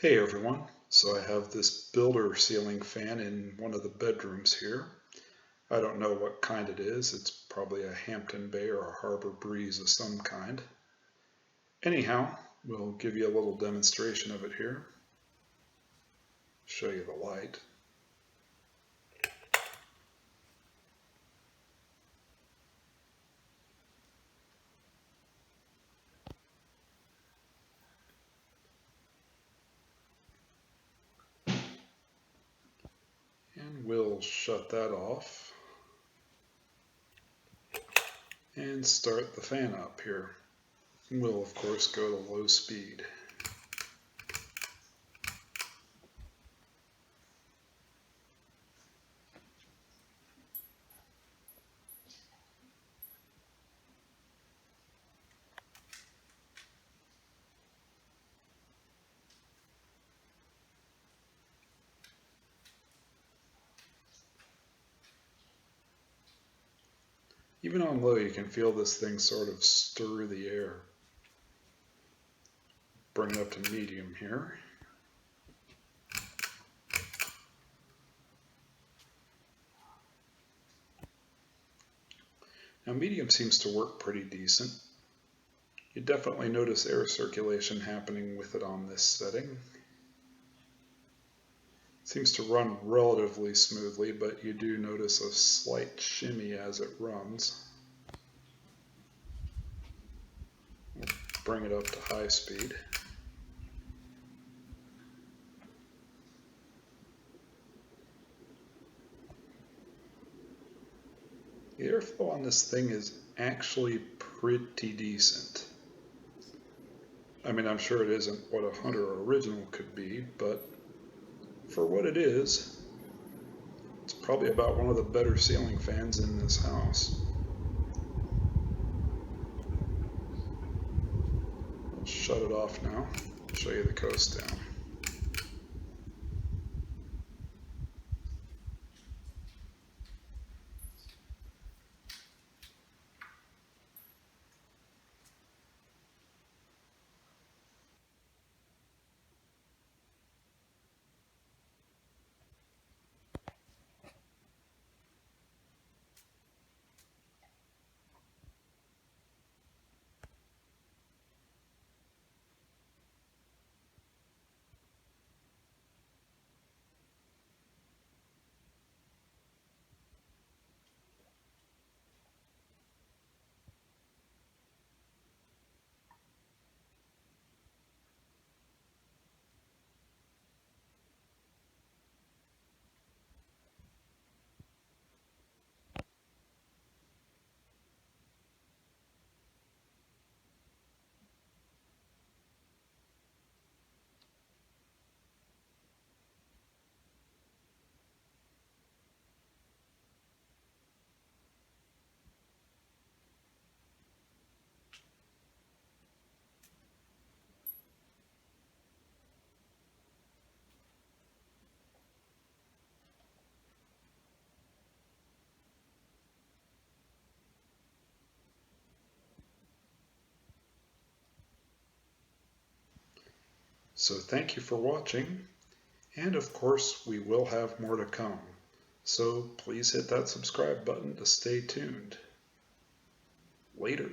Hey everyone, so I have this builder ceiling fan in one of the bedrooms here. I don't know what kind it is, it's probably a Hampton Bay or a Harbor Breeze of some kind. Anyhow, we'll give you a little demonstration of it here. Show you the light. And we'll shut that off and start the fan up here. We'll of course go to low speed. Even on low you can feel this thing sort of stir the air. Bring it up to medium here. Now medium seems to work pretty decent. You definitely notice air circulation happening with it on this setting. It seems to run relatively smoothly, but you do notice a slight shimmy as it runs. We'll bring it up to high speed. The airflow on this thing is actually pretty decent. I mean, I'm sure it isn't what a Hunter original could be, but for what it is, it's probably about one of the better ceiling fans in this house. I'll shut it off now, show you the coast down. So thank you for watching, and of course we will have more to come. So please hit that subscribe button to stay tuned. Later.